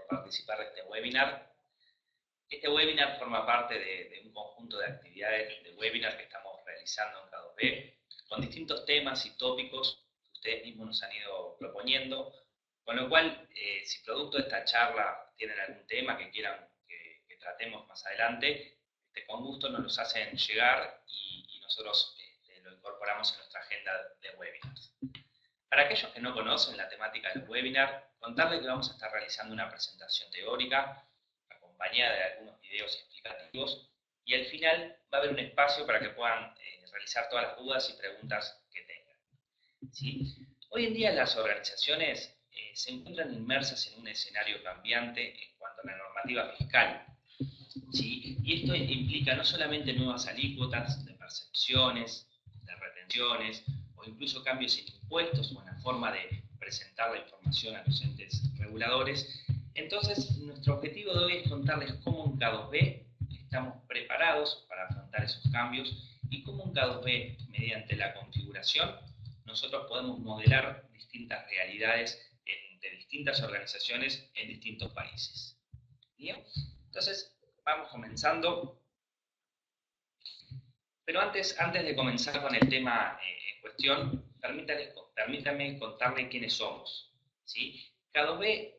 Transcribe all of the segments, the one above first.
por participar de este webinar. Este webinar forma parte de un conjunto de actividades de webinar que estamos realizando en K2B, con distintos temas y tópicos que ustedes mismos nos han ido proponiendo, con lo cual, si producto de esta charla tienen algún tema que quieran que tratemos más adelante, con gusto nos los hacen llegar y nosotros lo incorporamos en nuestra agenda de webinars. Para aquellos que no conocen la temática del webinar, contarles que vamos a estar realizando una presentación teórica acompañada de algunos videos explicativos y al final va a haber un espacio para que puedan realizar todas las dudas y preguntas que tengan. ¿Sí? Hoy en día las organizaciones se encuentran inmersas en un escenario cambiante en cuanto a la normativa fiscal. ¿Sí? Y esto implica no solamente nuevas alícuotas de percepciones, de retenciones, o incluso cambios en impuestos o en la forma de presentar la información a los entes reguladores. Entonces, nuestro objetivo de hoy es contarles cómo en K2B estamos preparados para afrontar esos cambios y cómo en K2B, mediante la configuración, nosotros podemos modelar distintas realidades de distintas organizaciones en distintos países. ¿Bien? Entonces, vamos comenzando. Pero antes de comenzar con el tema en cuestión, permítanme contarles quiénes somos. ¿Sí? K2B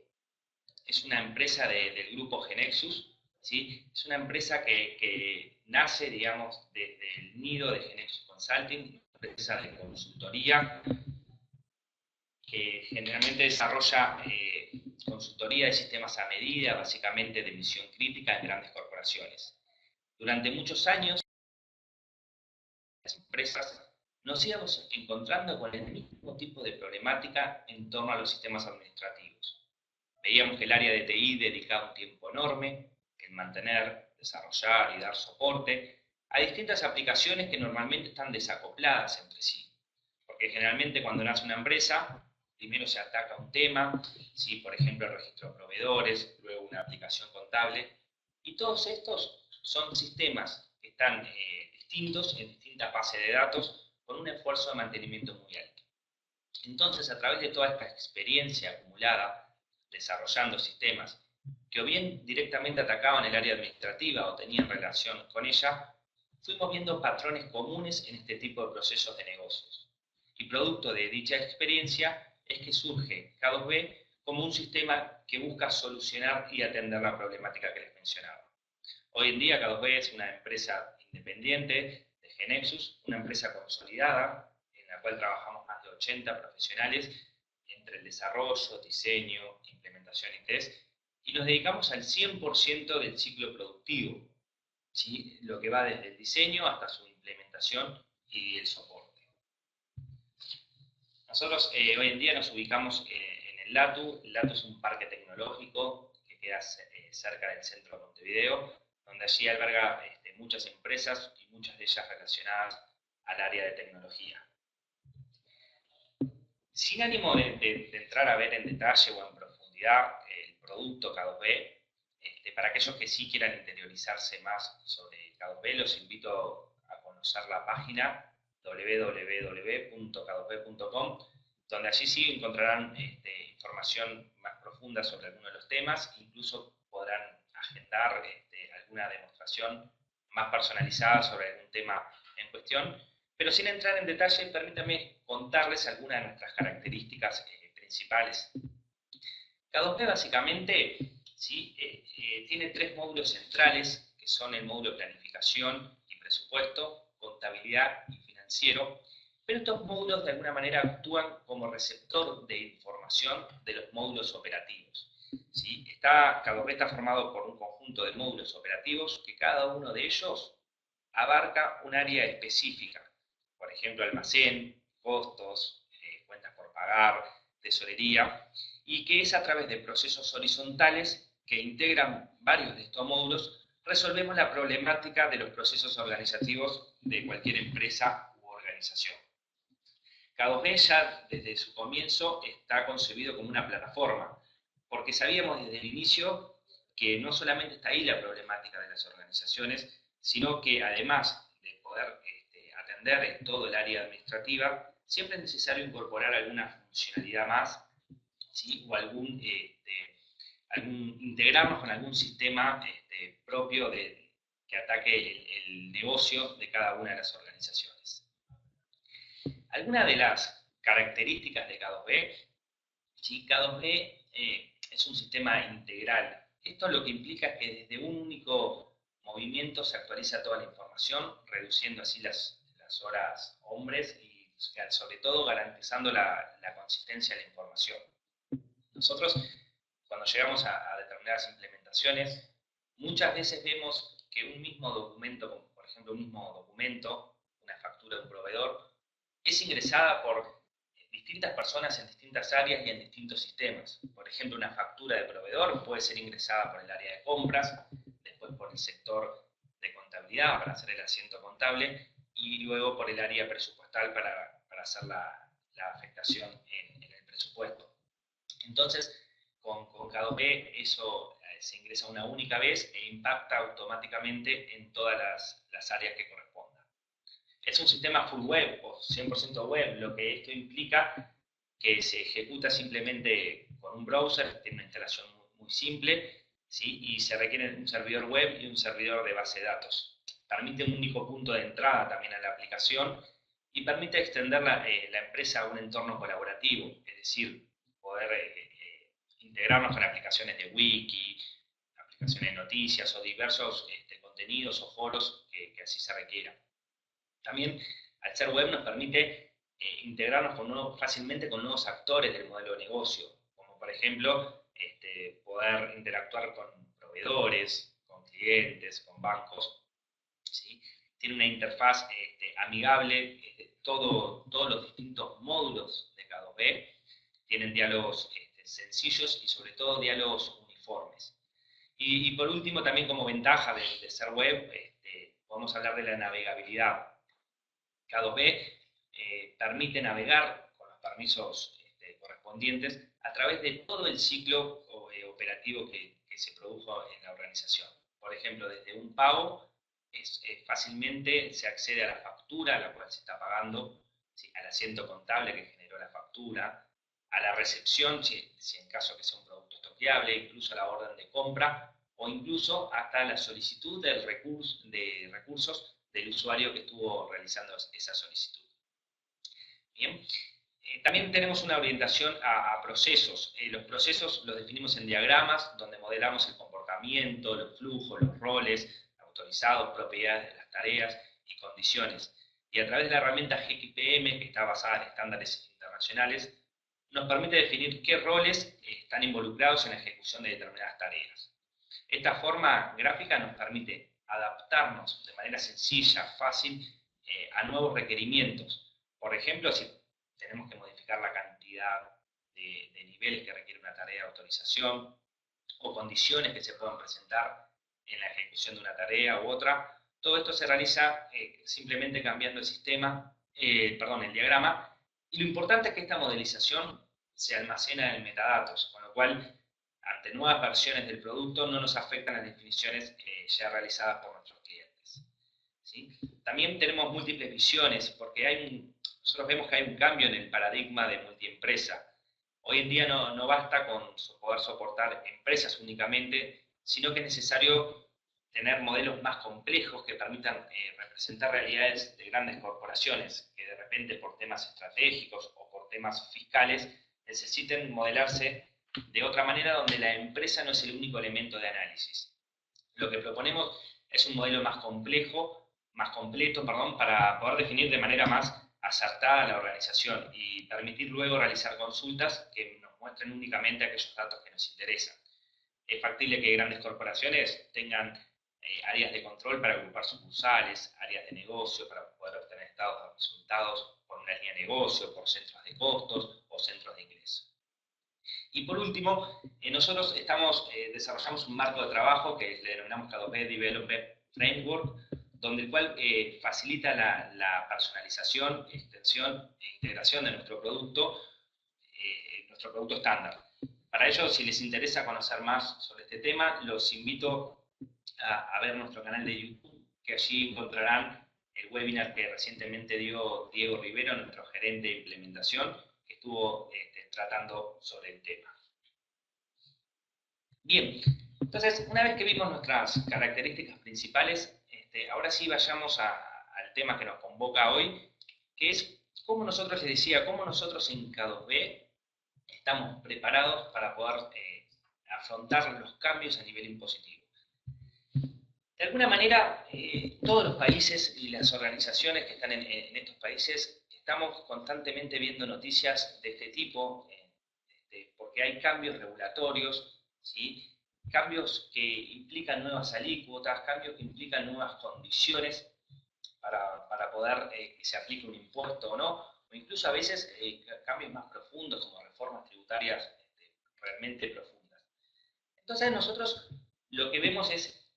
es una empresa del grupo Genexus, ¿sí? Es una empresa que nace, digamos, desde el nido de Genexus Consulting, una empresa de consultoría que generalmente desarrolla consultoría de sistemas a medida, básicamente de misión crítica en grandes corporaciones. Durante muchos años, las empresas nos íbamos encontrando con el mismo tipo de problemática en torno a los sistemas administrativos. Veíamos que el área de TI dedicaba un tiempo enorme en mantener, desarrollar y dar soporte a distintas aplicaciones que normalmente están desacopladas entre sí. Porque generalmente cuando nace una empresa, primero se ataca un tema, ¿sí? Por ejemplo el registro de proveedores, luego una aplicación contable, y todos estos son sistemas que están distintos en distintas bases de datos con un esfuerzo de mantenimiento muy alto. Entonces, a través de toda esta experiencia acumulada desarrollando sistemas que o bien directamente atacaban el área administrativa o tenían relación con ella, fuimos viendo patrones comunes en este tipo de procesos de negocios. Y producto de dicha experiencia es que surge K2B como un sistema que busca solucionar y atender la problemática que les mencionaba. Hoy en día K2B es una empresa independiente de Genexus, una empresa consolidada en la cual trabajamos más de 80 profesionales entre el desarrollo, diseño, implementación y test, y nos dedicamos al 100% del ciclo productivo, ¿sí? Lo que va desde el diseño hasta su implementación y el soporte. Nosotros hoy en día nos ubicamos en el LATU. El LATU es un parque tecnológico que queda cerca del centro de Montevideo, donde allí alberga muchas empresas y muchas de ellas relacionadas al área de tecnología. Sin ánimo de entrar a ver en detalle o en profundidad el producto K2B, para aquellos que sí quieran interiorizarse más sobre K2B, los invito a conocer la página www.k2b.com, donde allí sí encontrarán información más profunda sobre algunos de los temas, incluso podrán agendar alguna demostración más personalizada sobre algún tema en cuestión. Pero sin entrar en detalle, permítanme contarles algunas de nuestras características principales. K2B básicamente ¿sí? Tiene tres módulos centrales, que son el módulo de planificación y presupuesto, contabilidad y financiero, pero estos módulos de alguna manera actúan como receptor de información de los módulos operativos. ¿Sí? K2B está formado por un conjunto de módulos operativos que cada uno de ellos abarca un área específica. Por ejemplo, almacén, costos, cuentas por pagar, tesorería, y que es a través de procesos horizontales que integran varios de estos módulos, resolvemos la problemática de los procesos organizativos de cualquier empresa u organización. K2B ya desde su comienzo está concebido como una plataforma, porque sabíamos desde el inicio que no solamente está ahí la problemática de las organizaciones, sino que además de poder atender en todo el área administrativa, siempre es necesario incorporar alguna funcionalidad más, ¿sí? O algún integrarnos con algún sistema propio que ataque el negocio de cada una de las organizaciones. Algunas de las características de K2B, ¿sí? K2B es un sistema integral. Esto lo que implica es que desde un único movimiento se actualiza toda la información, reduciendo así las horas hombres y sobre todo garantizando la consistencia de la información. Nosotros, cuando llegamos a determinadas implementaciones, muchas veces vemos que un mismo documento, como por ejemplo un mismo documento, una factura de un proveedor, es ingresada por distintas personas en distintas áreas y en distintos sistemas. Por ejemplo, una factura de proveedor puede ser ingresada por el área de compras, después por el sector de contabilidad para hacer el asiento contable y luego por el área presupuestal para hacer la afectación en el presupuesto. Entonces, con K2B eso se ingresa una única vez e impacta automáticamente en todas las áreas que correspondan. Es un sistema full web o 100% web, lo que esto implica que se ejecuta simplemente con un browser, tiene una instalación muy simple, ¿sí? Y se requiere un servidor web y un servidor de base de datos. Permite un único punto de entrada también a la aplicación y permite extender la empresa a un entorno colaborativo, es decir, poder integrarnos con aplicaciones de wiki, aplicaciones de noticias o diversos contenidos o foros que así se requieran. También, al ser web, nos permite integrarnos fácilmente con nuevos actores del modelo de negocio, como por ejemplo poder interactuar con proveedores, con clientes, con bancos, ¿sí? Tiene una interfaz amigable, todos los distintos módulos de K2B tienen diálogos sencillos y sobre todo diálogos uniformes. Y por último, también como ventaja de ser web, podemos hablar de la navegabilidad. K2B permite navegar con los permisos correspondientes a través de todo el ciclo operativo que se produjo en la organización. Por ejemplo, desde un pago, fácilmente se accede a la factura a la cual se está pagando, ¿sí? Al asiento contable que generó la factura, a la recepción, si en caso que sea un producto estoqueable, incluso a la orden de compra, o incluso hasta la solicitud de recursos del usuario que estuvo realizando esa solicitud. Bien. También tenemos una orientación a procesos. Los procesos los definimos en diagramas, donde modelamos el comportamiento, los flujos, los roles, autorizados, propiedades de las tareas y condiciones. Y a través de la herramienta GXPM, que está basada en estándares internacionales, nos permite definir qué roles están involucrados en la ejecución de determinadas tareas. Esta forma gráfica nos permite adaptarnos de manera sencilla, fácil, a nuevos requerimientos. Por ejemplo, si tenemos que modificar la cantidad de niveles que requiere una tarea de autorización, o condiciones que se puedan presentar en la ejecución de una tarea u otra, todo esto se realiza simplemente cambiando el diagrama, y lo importante es que esta modelización se almacena en metadatos, con lo cual ante nuevas versiones del producto no nos afectan las definiciones ya realizadas por nuestros clientes, ¿sí? También tenemos múltiples visiones, porque nosotros vemos que hay un cambio en el paradigma de multiempresa. Hoy en día no basta con poder soportar empresas únicamente, sino que es necesario tener modelos más complejos que permitan representar realidades de grandes corporaciones, que de repente por temas estratégicos o por temas fiscales necesiten modelarse de otra manera, donde la empresa no es el único elemento de análisis. Lo que proponemos es un modelo más completo, para poder definir de manera más acertada la organización y permitir luego realizar consultas que nos muestren únicamente aquellos datos que nos interesan. Es factible que grandes corporaciones tengan áreas de control para agrupar sucursales, áreas de negocio para poder obtener estados de resultados por una línea de negocio, por centros de costos o centros de ingreso. Y por último, nosotros desarrollamos un marco de trabajo que le denominamos K2B Development Framework, donde el cual facilita la personalización, extensión e integración de nuestro producto estándar. Para ello, si les interesa conocer más sobre este tema, los invito a ver nuestro canal de YouTube, que allí encontrarán el webinar que recientemente dio Diego Rivero, nuestro gerente de implementación, que estuvo tratando sobre el tema. Bien, entonces, una vez que vimos nuestras características principales, ahora sí vayamos al tema que nos convoca hoy, que es cómo nosotros, les decía, cómo nosotros en K2B estamos preparados para poder afrontar los cambios a nivel impositivo. De alguna manera, todos los países y las organizaciones que están en estos países estamos constantemente viendo noticias de este tipo, porque hay cambios regulatorios, ¿sí? Cambios que implican nuevas alícuotas, cambios que implican nuevas condiciones para poder que se aplique un impuesto o no, o incluso a veces cambios más profundos como reformas tributarias realmente profundas. Entonces nosotros lo que vemos es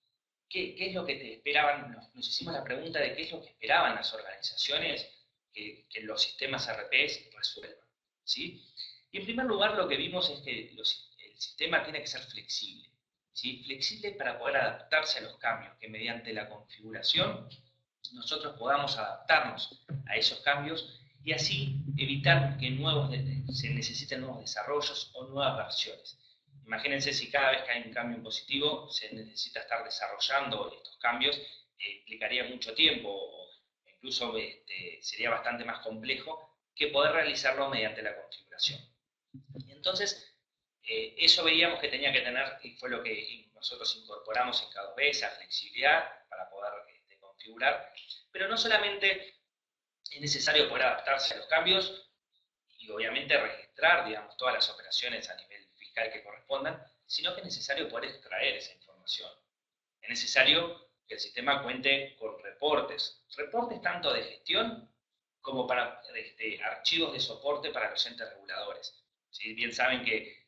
qué es lo que te esperaban, nos hicimos la pregunta de qué es lo que esperaban las organizaciones que los sistemas RPs resuelvan, ¿sí? Y en primer lugar lo que vimos es que el sistema tiene que ser flexible, ¿sí? Flexible para poder adaptarse a los cambios, que mediante la configuración nosotros podamos adaptarnos a esos cambios y así evitar que se necesiten nuevos desarrollos o nuevas versiones. Imagínense si cada vez que hay un cambio impositivo se necesita estar desarrollando estos cambios, implicaría mucho tiempo o incluso sería bastante más complejo que poder realizarlo mediante la configuración. Y entonces, eso veíamos que tenía que tener, y fue lo que nosotros incorporamos en K2B, esa flexibilidad para poder configurar, pero no solamente es necesario poder adaptarse a los cambios y obviamente registrar, digamos, todas las operaciones a nivel fiscal que correspondan, sino que es necesario poder extraer esa información. Es necesario que el sistema cuente con reportes tanto de gestión como para archivos de soporte para los entes reguladores. ¿Sí? Bien saben que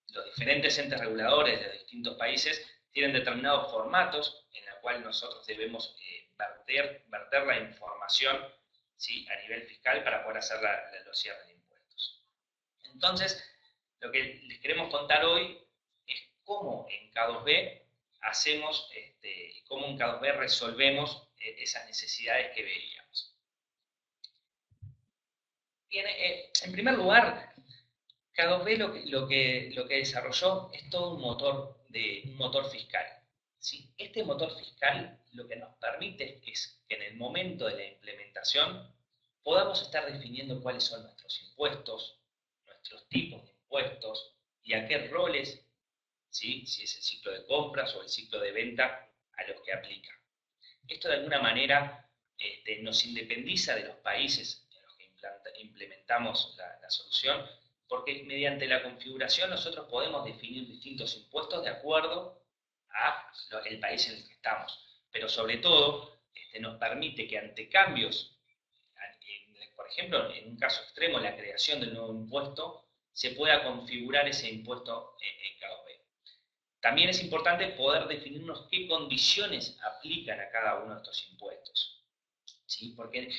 los diferentes entes reguladores de distintos países tienen determinados formatos en los cuales nosotros debemos verter la información, ¿sí? A nivel fiscal para poder hacer los cierres de impuestos. Entonces, lo que les queremos contar hoy es cómo en K2B hacemos, cómo en K2B resolvemos esas necesidades que veíamos. Bien, en primer lugar, K2B lo que desarrolló es todo un motor fiscal. ¿Sí? Este motor fiscal lo que nos permite es que en el momento de la implementación podamos estar definiendo cuáles son nuestros impuestos, nuestros tipos de impuestos y a qué roles, ¿sí? Si es el ciclo de compras o el ciclo de venta a los que aplica. Esto de alguna manera nos independiza de los países en los que implementamos la solución, porque mediante la configuración nosotros podemos definir distintos impuestos de acuerdo al país en el que estamos. Pero sobre todo, nos permite que ante cambios, por ejemplo, en un caso extremo, la creación del nuevo impuesto, se pueda configurar ese impuesto en K2B. También es importante poder definirnos qué condiciones aplican a cada uno de estos impuestos. ¿Sí? Porque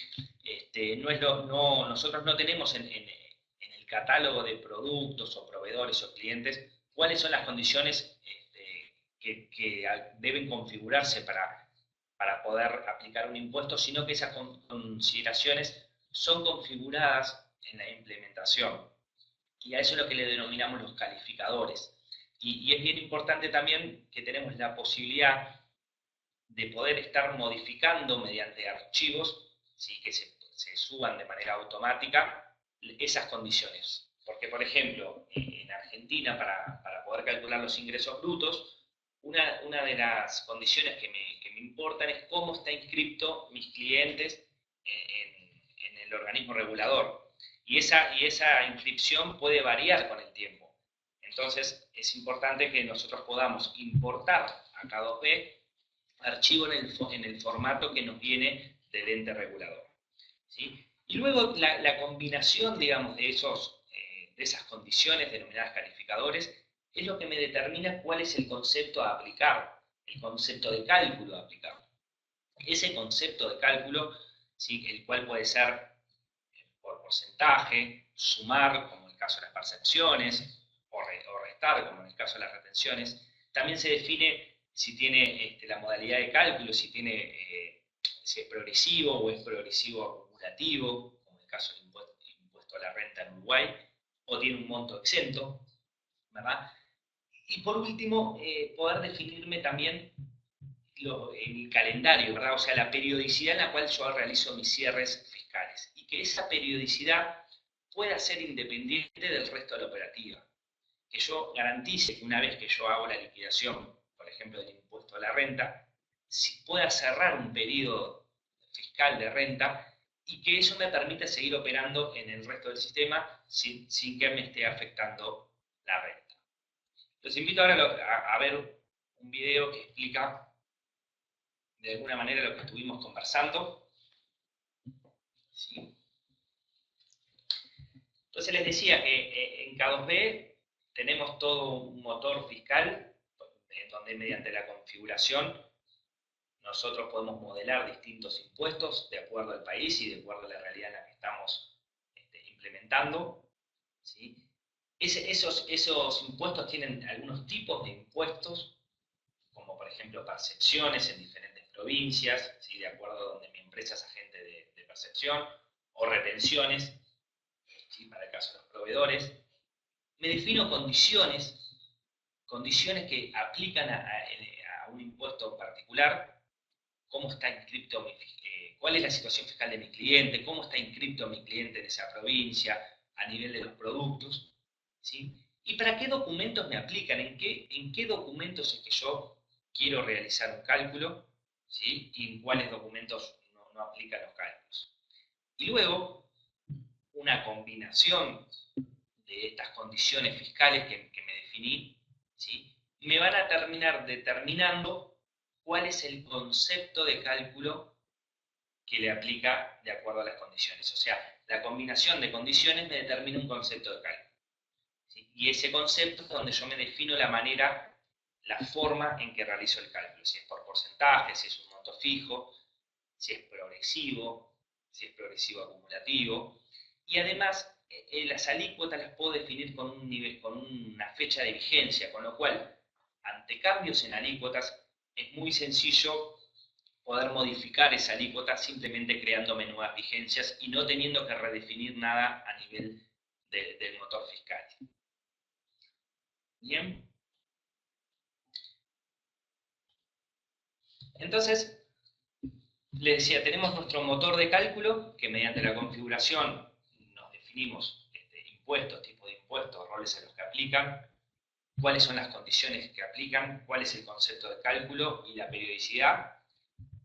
nosotros no tenemos en el catálogo de productos o proveedores o clientes cuáles son las condiciones que deben configurarse para poder aplicar un impuesto, sino que esas consideraciones son configuradas en la implementación. Y a eso es lo que le denominamos los calificadores. Y es bien importante también que tenemos la posibilidad de poder estar modificando mediante archivos, ¿sí? Que se suban de manera automática esas condiciones. Porque, por ejemplo, en Argentina, para poder calcular los ingresos brutos, una de las condiciones que me importan es cómo está inscripto mis clientes en el organismo regulador. Y esa inscripción puede variar con el tiempo. Entonces, es importante que nosotros podamos importar a K2B archivo en el formato que nos viene del ente regulador. ¿Sí? Y luego la combinación, digamos, de esas condiciones denominadas calificadores es lo que me determina cuál es el concepto a aplicar, el concepto de cálculo a aplicar. Ese concepto de cálculo, ¿sí? El cual puede ser por porcentaje, sumar, como en el caso de las percepciones, o restar, como en el caso de las retenciones. También se define si tiene la modalidad de cálculo, si es progresivo o es progresivo acumulativo, como en el caso del impuesto a la renta en Uruguay, o tiene un monto exento, ¿verdad? Y por último, poder definirme también el calendario, ¿verdad? O sea, la periodicidad en la cual yo realizo mis cierres fiscales. Y que esa periodicidad pueda ser independiente del resto de la operativa. Que yo garantice que una vez que yo hago la liquidación, por ejemplo, del impuesto a la renta, si pueda cerrar un periodo fiscal de renta y que eso me permita seguir operando en el resto del sistema sin que me esté afectando la renta. Los invito ahora a ver un video que explica de alguna manera lo que estuvimos conversando. ¿Sí? Entonces les decía que en K2B tenemos todo un motor fiscal en donde mediante la configuración nosotros podemos modelar distintos impuestos de acuerdo al país y de acuerdo a la realidad en la que estamos implementando. ¿Sí? Esos impuestos tienen algunos tipos de impuestos, como por ejemplo percepciones en diferentes provincias, ¿sí? De acuerdo a donde mi empresa es agente de percepción, o retenciones, ¿sí? Para el caso de los proveedores. Me defino condiciones que aplican a un impuesto particular, cómo está inscripto cuál es la situación fiscal de mi cliente, cómo está inscripto mi cliente en esa provincia, a nivel de los productos, ¿sí? Y para qué documentos me aplican, en qué documentos es que yo quiero realizar un cálculo, ¿sí? Y en cuáles documentos no aplican los cálculos. Y luego, una combinación de estas condiciones fiscales que me definí, ¿sí? Me van a terminar determinando cuál es el concepto de cálculo que le aplica de acuerdo a las condiciones. O sea, la combinación de condiciones me determina un concepto de cálculo. ¿Sí? Y ese concepto es donde yo me defino la manera, la forma en que realizo el cálculo. Si es por porcentaje, si es un monto fijo, si es progresivo acumulativo. Y además, las alícuotas las puedo definir con una fecha de vigencia, con lo cual, ante cambios en alícuotas, es muy sencillo poder modificar esa alícuota simplemente creándome nuevas vigencias y no teniendo que redefinir nada a nivel del motor fiscal. Bien. Entonces, les decía, tenemos nuestro motor de cálculo que mediante la configuración nos definimos impuestos, tipo de impuestos, roles a los que aplican, cuáles son las condiciones que aplican, cuál es el concepto de cálculo y la periodicidad.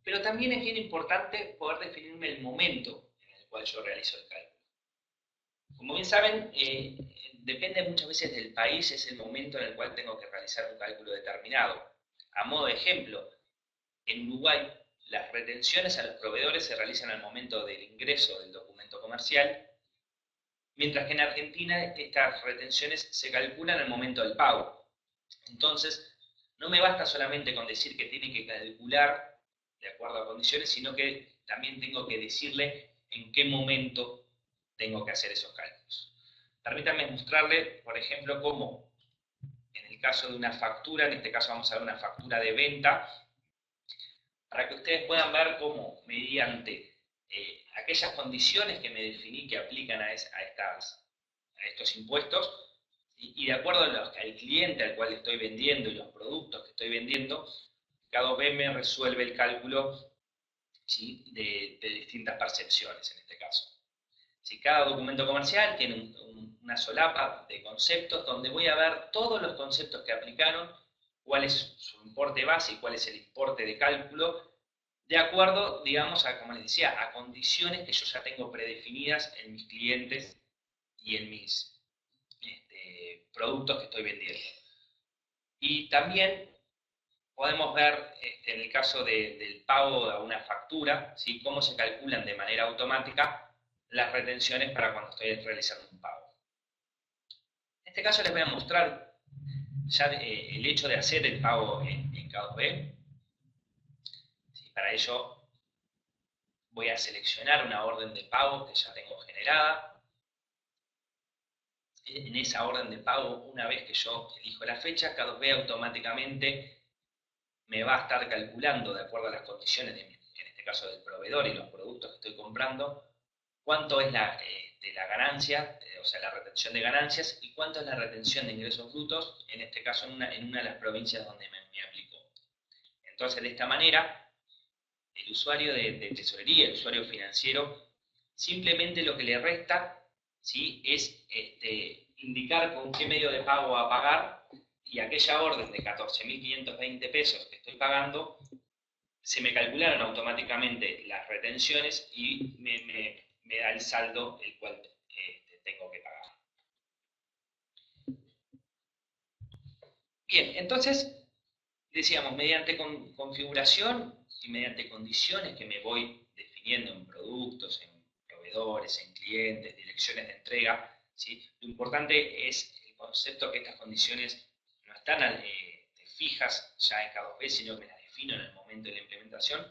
Pero también es bien importante poder definirme el momento en el cual yo realizo el cálculo. Como bien saben, depende muchas veces del país, es el momento en el cual tengo que realizar un cálculo determinado. A modo de ejemplo, en Uruguay, las retenciones a los proveedores se realizan al momento del ingreso del documento comercial, mientras que en Argentina estas retenciones se calculan al momento del pago. Entonces, no me basta solamente con decir que tiene que calcular de acuerdo a condiciones, sino que también tengo que decirle en qué momento tengo que hacer esos cálculos. Permítanme mostrarle, por ejemplo, cómo en el caso de una factura, en este caso vamos a ver una factura de venta, para que ustedes puedan ver cómo mediante aquellas condiciones que me definí que aplican a estos impuestos, y de acuerdo al cliente al cual estoy vendiendo y los productos que estoy vendiendo, K2B me resuelve el cálculo, ¿sí? de distintas percepciones en este caso. ¿Sí? Cada documento comercial tiene una solapa de conceptos donde voy a ver todos los conceptos que aplicaron, cuál es su importe base y cuál es el importe de cálculo, de acuerdo, digamos, como les decía, a condiciones que yo ya tengo predefinidas en mis clientes y en mis productos que estoy vendiendo. Y también podemos ver, en el caso del pago de una factura, ¿sí? Cómo se calculan de manera automática las retenciones para cuando estoy realizando un pago. En este caso les voy a mostrar ya el hecho de hacer el pago en K2B. ¿Sí? Para ello voy a seleccionar una orden de pago que ya tengo generada. En esa orden de pago, una vez que yo elijo la fecha, K2B automáticamente me va a estar calculando, de acuerdo a las condiciones, en este caso del proveedor y los productos que estoy comprando, cuánto es de la ganancia, o sea, la retención de ganancias, y cuánto es la retención de ingresos brutos, en este caso en una de las provincias donde me aplicó. Entonces, de esta manera, el usuario de tesorería, el usuario financiero, simplemente lo que le resta, ¿sí?, es indicar con qué medio de pago va a pagar, y aquella orden de 14.520 pesos que estoy pagando, se me calcularon automáticamente las retenciones y me da el saldo el cual tengo que pagar. Bien, entonces, decíamos, mediante configuración y mediante condiciones que me voy definiendo en productos, en proveedores, en clientes, direcciones de entrega, ¿sí? Lo importante es el concepto que estas condiciones no están fijas ya en K2B, sino que las defino en el momento de la implementación.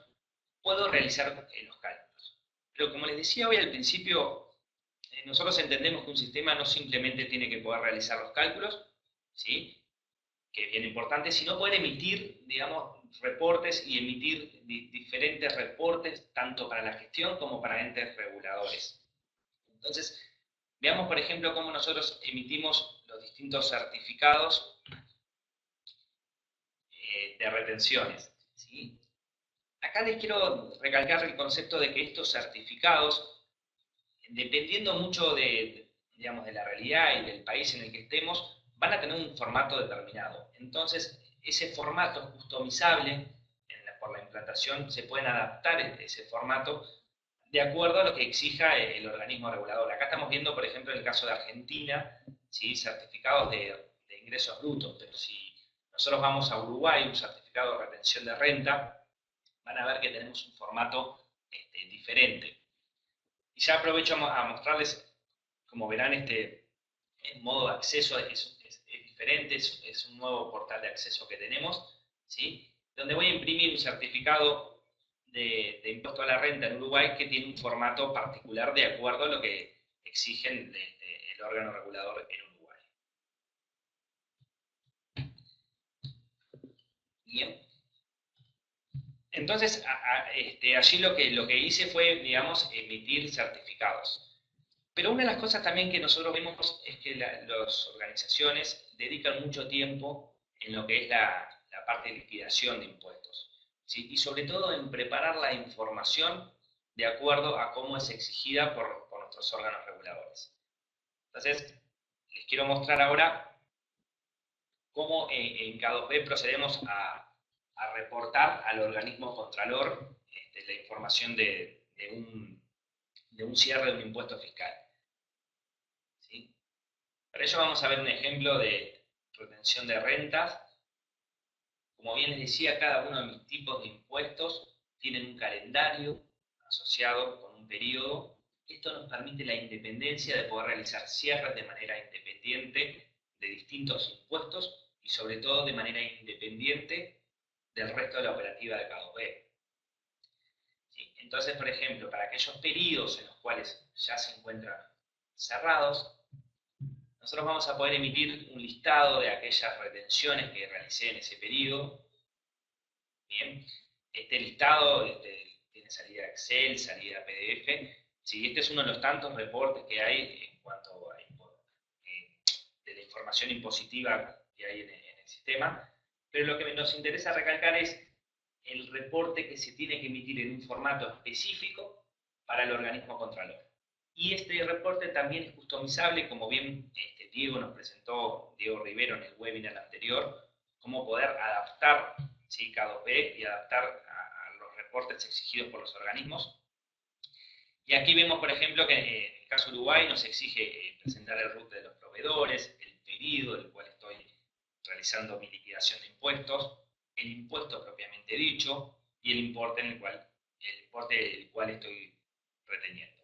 Puedo realizar los cálculos. Pero como les decía hoy al principio, nosotros entendemos que un sistema no simplemente tiene que poder realizar los cálculos, ¿sí?, que es bien importante, sino poder emitir, digamos, reportes y emitir diferentes reportes, tanto para la gestión como para entes reguladores. Entonces, veamos, por ejemplo, cómo nosotros emitimos los distintos certificados de retenciones, ¿sí? Acá les quiero recalcar el concepto de que estos certificados, dependiendo mucho digamos, de la realidad y del país en el que estemos, van a tener un formato determinado. Entonces, ese formato es customizable por la implantación, se pueden adaptar ese formato de acuerdo a lo que exija el organismo regulador. Acá estamos viendo, por ejemplo, en el caso de Argentina, ¿sí?, certificados de ingresos brutos, pero si nosotros vamos a Uruguay, un certificado de retención de renta, van a ver que tenemos un formato diferente. Y ya aprovecho a mostrarles, como verán, el modo de acceso es diferente, es un nuevo portal de acceso que tenemos, ¿sí?, donde voy a imprimir un certificado de impuesto a la renta en Uruguay que tiene un formato particular de acuerdo a lo que exigen el órgano regulador en Uruguay. Bien. Entonces, allí lo que hice fue, digamos, emitir certificados. Pero una de las cosas también que nosotros vemos es que las organizaciones dedican mucho tiempo en lo que es la parte de liquidación de impuestos, ¿sí?, y sobre todo en preparar la información de acuerdo a cómo es exigida por nuestros órganos reguladores. Entonces, les quiero mostrar ahora cómo en K2B procedemos a reportar al organismo contralor la información de un cierre de un impuesto fiscal, ¿sí? Para ello vamos a ver un ejemplo de retención de rentas. Como bien les decía, cada uno de mis tipos de impuestos tienen un calendario asociado con un periodo. Esto nos permite la independencia de poder realizar cierres de manera independiente de distintos impuestos y sobre todo de manera independiente del resto de la operativa de K2B. ¿Sí? Entonces, por ejemplo, para aquellos periodos en los cuales ya se encuentran cerrados, nosotros vamos a poder emitir un listado de aquellas retenciones que realicé en ese periodo. Bien, este listado tiene salida Excel, salida PDF. Sí, este es uno de los tantos reportes que hay en cuanto a de la información impositiva que hay en el sistema. Pero lo que nos interesa recalcar es el reporte que se tiene que emitir en un formato específico para el organismo contralor. Y este reporte también es customizable, como bien Diego nos presentó, Diego Rivero, en el webinar anterior, cómo poder adaptar, ¿sí?, K2B y adaptar a los reportes exigidos por los organismos. Y aquí vemos, por ejemplo, que en el caso de Uruguay nos exige presentar el RUT de los proveedores, el periodo del cual estoy realizando mi liquidación de impuestos, el impuesto propiamente dicho y el importe del cual estoy reteniendo.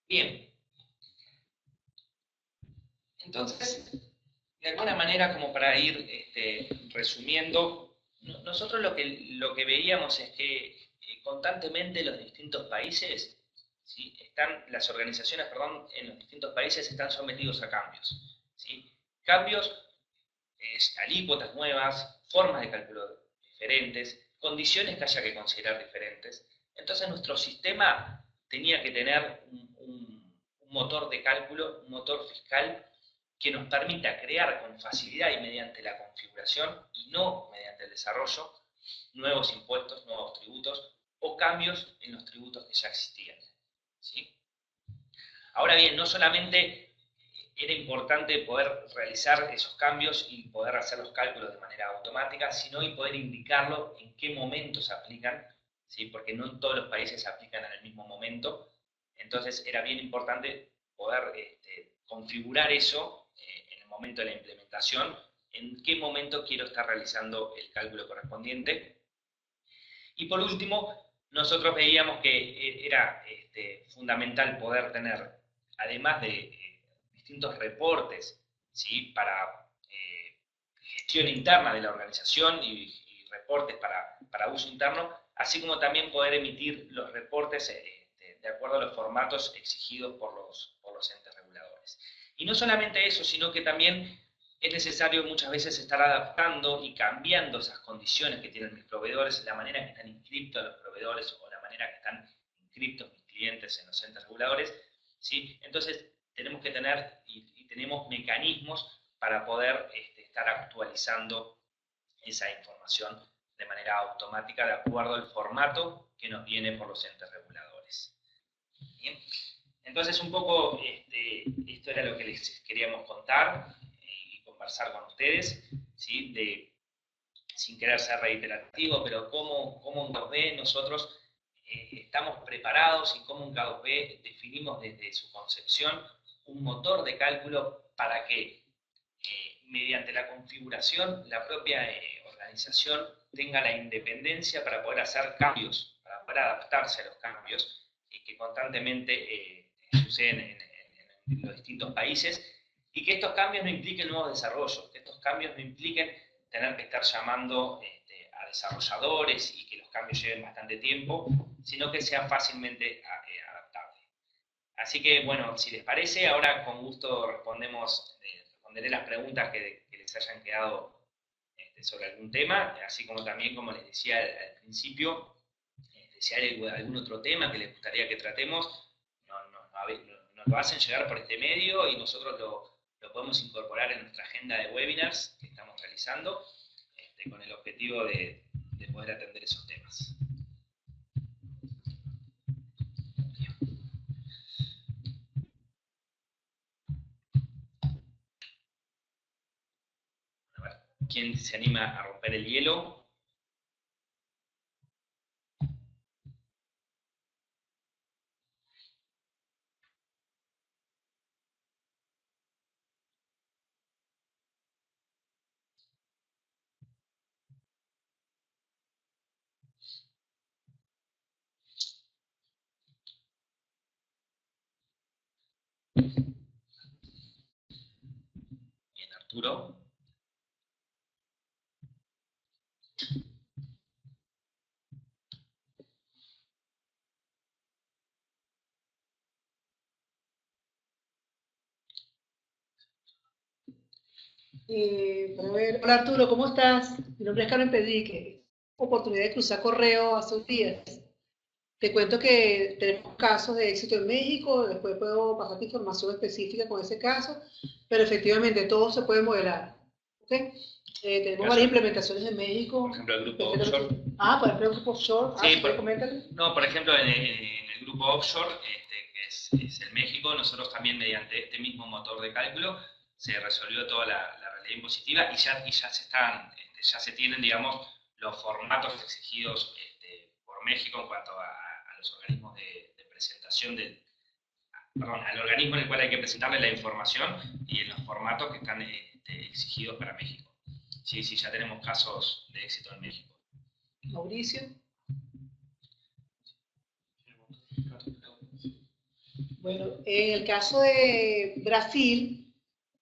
Bien. Entonces, de alguna manera, como para ir resumiendo, nosotros lo que veíamos es que constantemente los distintos países, ¿sí?, las organizaciones, perdón, en los distintos países están sometidos a cambios, ¿sí? Cambios alícuotas nuevas, formas de cálculo diferentes, condiciones que haya que considerar diferentes. Entonces nuestro sistema tenía que tener un motor de cálculo, un motor fiscal que nos permita crear con facilidad y mediante la configuración, y no mediante el desarrollo, nuevos impuestos, nuevos tributos o cambios en los tributos que ya existían. ¿Sí? Ahora bien, no solamente era importante poder realizar esos cambios y poder hacer los cálculos de manera automática, sino y poder indicarlo en qué momento se aplican, ¿sí? Porque no en todos los países se aplican en el mismo momento. Entonces era bien importante poder configurar eso en el momento de la implementación, en qué momento quiero estar realizando el cálculo correspondiente. Y por último, nosotros veíamos que era fundamental poder tener, además de distintos reportes, ¿sí? Para gestión interna de la organización y reportes para uso interno, así como también poder emitir los reportes de acuerdo a los formatos exigidos por los entes reguladores. Y no solamente eso, sino que también es necesario muchas veces estar adaptando y cambiando esas condiciones que tienen mis proveedores, la manera que están inscriptos los proveedores o la manera que están inscriptos mis clientes en los entes reguladores, ¿sí? Entonces tenemos que tener y tenemos mecanismos para poder estar actualizando esa información de manera automática de acuerdo al formato que nos viene por los entes reguladores. ¿Bien? Entonces un poco esto era lo que les queríamos contar y conversar con ustedes, ¿sí? Sin querer ser reiterativo, pero cómo en K2B nosotros estamos preparados y cómo en K2B definimos desde su concepción un motor de cálculo para que mediante la configuración la propia organización tenga la independencia para poder hacer cambios, para poder adaptarse a los cambios que constantemente suceden en los distintos países, y que estos cambios no impliquen nuevos desarrollos, que estos cambios no impliquen tener que estar llamando a desarrolladores y que los cambios lleven bastante tiempo, sino que sean fácilmente adaptables. Así que, bueno, si les parece, ahora con gusto responderé las preguntas que les hayan quedado sobre algún tema, así como también, como les decía al principio, si hay algún otro tema que les gustaría que tratemos, nos lo hacen llegar por este medio y nosotros lo podemos incorporar en nuestra agenda de webinars que estamos realizando, con el objetivo de poder atender esos temas. A ver, ¿quién se anima a romper el hielo? Bien, Arturo. Hola Arturo, ¿cómo estás? Mi nombre es Carmen Pedrique. Oportunidad de cruzar correo hace unos días. Te cuento que tenemos casos de éxito en México, después puedo pasarte información específica con ese caso, pero efectivamente todo se puede modelar. ¿Okay? Tenemos varias implementaciones en México. Por ejemplo, el grupo offshore. Por ejemplo, el grupo offshore. Sí, por ejemplo, en el grupo offshore, que es el México, nosotros también mediante este mismo motor de cálculo se resolvió toda la realidad impositiva y ya se tienen, digamos, los formatos exigidos por México en cuanto a los organismos de presentación al organismo en el cual hay que presentarle la información y en los formatos que están exigidos para México. Sí, ya tenemos casos de éxito en México. Mauricio. Bueno, en el caso de Brasil,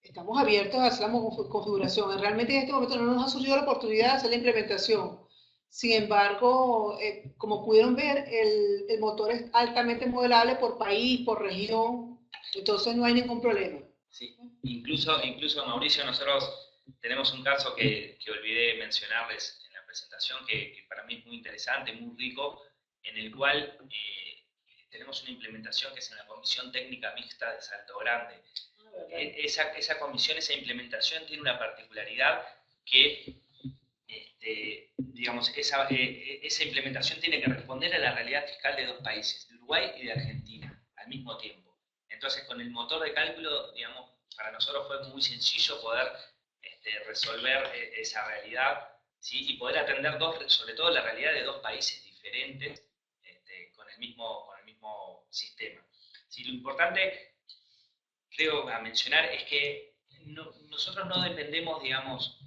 estamos abiertos a hacer la configuración. Realmente en este momento no nos ha surgido la oportunidad de hacer la implementación. Sin embargo, como pudieron ver, el motor es altamente modelable por país, por región, entonces no hay ningún problema. Sí, incluso Mauricio, nosotros tenemos un caso que olvidé mencionarles en la presentación, que para mí es muy interesante, muy rico, en el cual tenemos una implementación que es en la Comisión Técnica Mixta de Salto Grande. Esa comisión, esa implementación tiene una particularidad que, digamos, esa implementación tiene que responder a la realidad fiscal de dos países, de Uruguay y de Argentina, al mismo tiempo. Entonces, con el motor de cálculo, digamos, para nosotros fue muy sencillo poder resolver esa realidad, ¿sí? Y poder atender sobre todo la realidad de dos países diferentes con el mismo sistema. ¿Sí? Lo importante, creo, a mencionar es que nosotros no dependemos, digamos,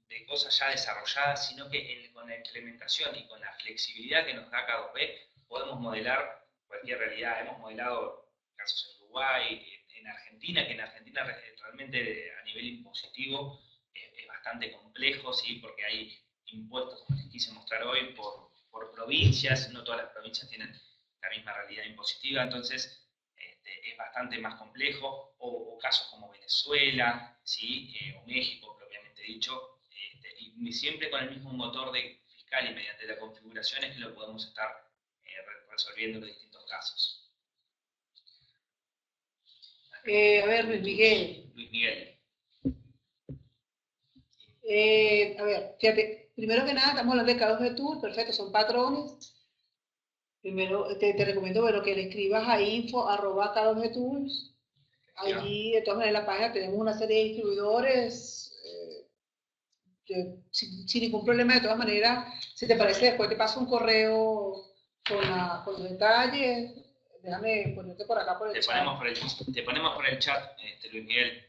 de cosas ya desarrolladas, sino que con la implementación y con la flexibilidad que nos da K2B podemos modelar cualquier realidad. Hemos modelado casos en Uruguay, en Argentina, que en Argentina realmente a nivel impositivo es bastante complejo, ¿sí? Porque hay impuestos, como les quise mostrar hoy, por provincias, no todas las provincias tienen la misma realidad impositiva, entonces es bastante más complejo, o casos como Venezuela, ¿sí? O México, propiamente dicho, y siempre con el mismo motor fiscal y mediante la configuración es que lo podemos estar resolviendo los distintos casos. A ver, Luis Miguel. Luis Miguel. A ver, fíjate, primero que nada estamos hablando de K2B Tool, perfecto, son patrones. Primero te recomiendo bueno, que le escribas a info@K2B-Tools. Allí, de todas maneras, en la página tenemos una serie de distribuidores. Sin ningún problema, de todas maneras, si te parece, después te paso un correo con los detalles. Déjame ponerte por acá por el chat. Te ponemos por el chat, Luis Miguel.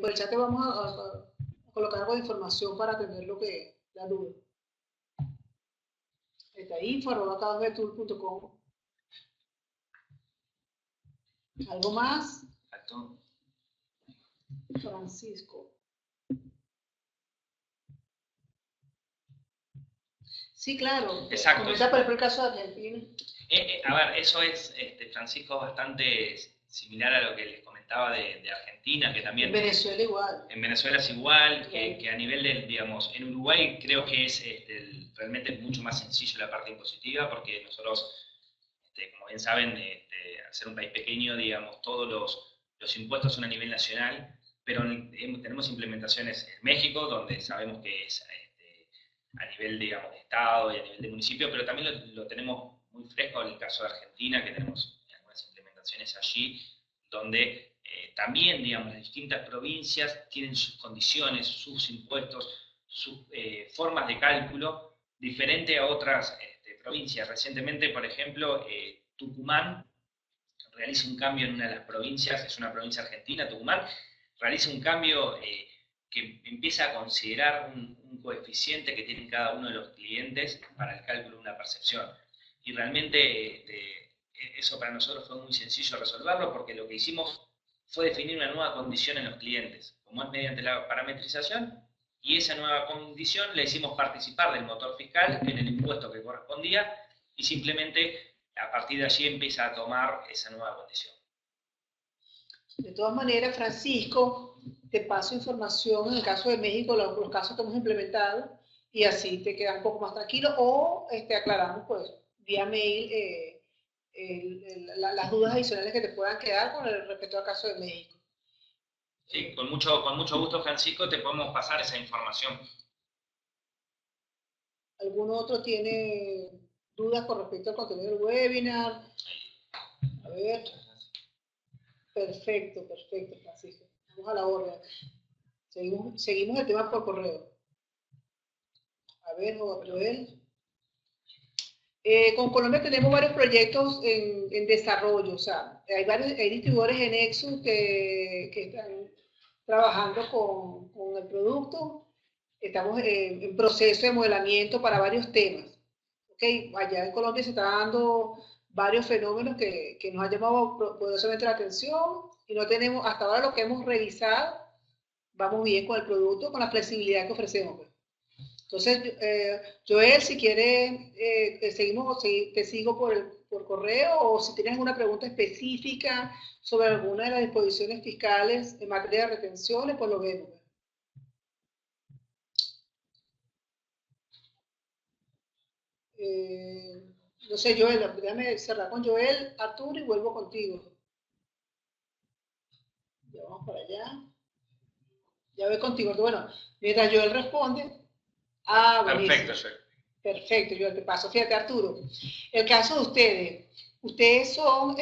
Por el chat te vamos a colocar algo de información para atender la duda. Está info@K2B-Tool.com. ¿Algo más? Exacto. Francisco. Sí, claro. Exacto. Comenta por ejemplo el caso de Argentina. A ver, eso es, Francisco, bastante similar a lo que les comentaba de Argentina, que también... En Venezuela igual. En Venezuela es igual, que a nivel del, digamos, en Uruguay creo que es realmente mucho más sencillo la parte impositiva, porque nosotros, como bien saben, al ser un país pequeño, digamos, todos los impuestos son a nivel nacional, pero tenemos implementaciones en México, donde sabemos que es a nivel, digamos, de estado y a nivel de municipio, pero también lo tenemos muy fresco en el caso de Argentina, que tenemos algunas implementaciones allí, donde también, digamos, las distintas provincias tienen sus condiciones, sus impuestos, sus formas de cálculo, diferente a otras provincias. Recientemente, por ejemplo, Tucumán realiza un cambio en una de las provincias, es una provincia argentina, Tucumán, realiza un cambio que empieza a considerar un coeficiente que tienen cada uno de los clientes para el cálculo de una percepción. Y realmente eso para nosotros fue muy sencillo resolverlo, porque lo que hicimos fue definir una nueva condición en los clientes, como es mediante la parametrización, y esa nueva condición le hicimos participar del motor fiscal en el impuesto que correspondía, y simplemente a partir de allí empieza a tomar esa nueva condición. De todas maneras, Francisco, te paso información en el caso de México, los casos que hemos implementado, y así te quedas un poco más tranquilo, o aclaramos pues vía mail las dudas adicionales que te puedan quedar con respecto al caso de México. Sí, con mucho gusto, Francisco, te podemos pasar esa información. ¿Algún otro tiene dudas con respecto al contenido del webinar? A ver. Perfecto, Francisco. Vamos a la orden. Seguimos el tema por correo. A ver, Joel. Con Colombia tenemos varios proyectos en desarrollo, o sea, hay distribuidores en Nexus que están trabajando con el producto. Estamos en proceso de modelamiento para varios temas. ¿Okay? Allá en Colombia se están dando varios fenómenos que nos han llamado poderosamente la atención y no tenemos, hasta ahora lo que hemos revisado, vamos bien con el producto, con la flexibilidad que ofrecemos. Pues. Entonces, Joel, si quieres, te sigo por correo, o si tienes alguna pregunta específica sobre alguna de las disposiciones fiscales en materia de retenciones, pues lo vemos. No sé, Joel, déjame cerrar con Joel, Arturo, y vuelvo contigo. Ya vamos para allá. Ya voy contigo. Bueno, mientras Joel responde. Ah, buenísimo. Perfecto, Joel. Perfecto, Joel, te paso. Fíjate, Arturo, el caso de ustedes son,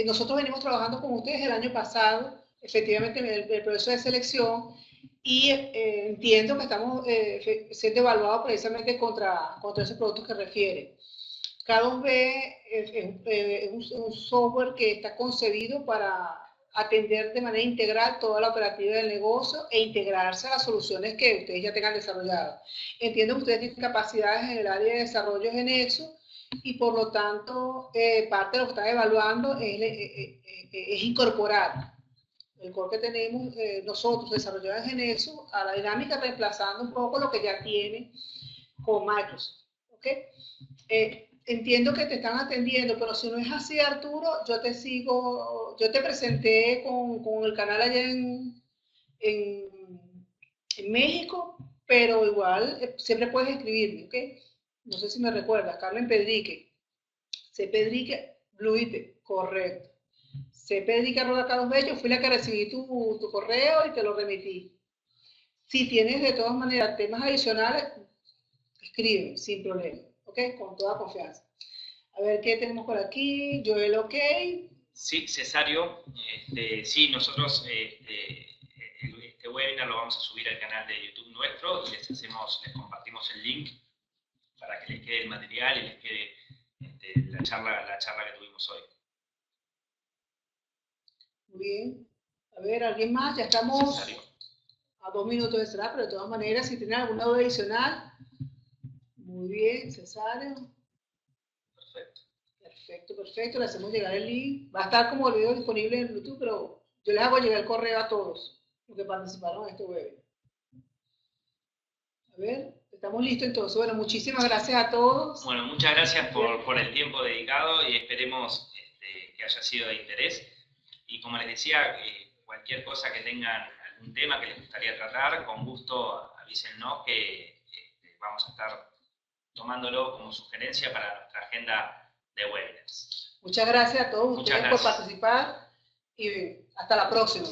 nosotros venimos trabajando con ustedes el año pasado, efectivamente en el proceso de selección, y entiendo que estamos siendo evaluados precisamente contra esos productos que refiere. K2B es un software que está concebido para atender de manera integral toda la operativa del negocio e integrarse a las soluciones que ustedes ya tengan desarrolladas. Entiendo que ustedes tienen capacidades en el área de desarrollo de Nexus y por lo tanto parte de lo que están evaluando es incorporar el core que tenemos nosotros desarrollados en Nexus a la dinámica, reemplazando un poco lo que ya tiene con Microsoft. ¿Okay? Entiendo que te están atendiendo, pero si no es así, Arturo, yo te sigo, yo te presenté con el canal allá en México, pero igual siempre puedes escribirme, ¿ok? No sé si me recuerdas, Carmen Pedrique, C. Pedrique, Bluite, correcto. C. Pedrique, @K2B, yo fui la que recibí tu correo y te lo remití. Si tienes de todas maneras temas adicionales, escribe, sin problema, ¿ok? Con toda confianza. A ver, ¿qué tenemos por aquí? Joel, ¿ok? Sí, Cesario, sí, nosotros este webinar lo vamos a subir al canal de YouTube nuestro y les compartimos el link para que les quede el material y les quede la charla que tuvimos hoy. Muy bien. A ver, ¿alguien más? Ya estamos Cesario. a 2 minutos de cerrar, pero de todas maneras, si tienen alguna duda adicional. Muy bien, Cesario. Perfecto. Perfecto, perfecto. Le hacemos llegar el link. Va a estar como el video disponible en YouTube, pero yo les hago llegar el correo a todos los que participaron en este webinar. A ver, estamos listos entonces. Bueno, muchísimas gracias a todos. Bueno, muchas gracias por el tiempo dedicado y esperemos que haya sido de interés. Y como les decía, cualquier cosa que tengan, algún tema que les gustaría tratar, con gusto avísennos que vamos a estar tomándolo como sugerencia para nuestra agenda de webinars. Muchas gracias a todos ustedes por participar y hasta la próxima.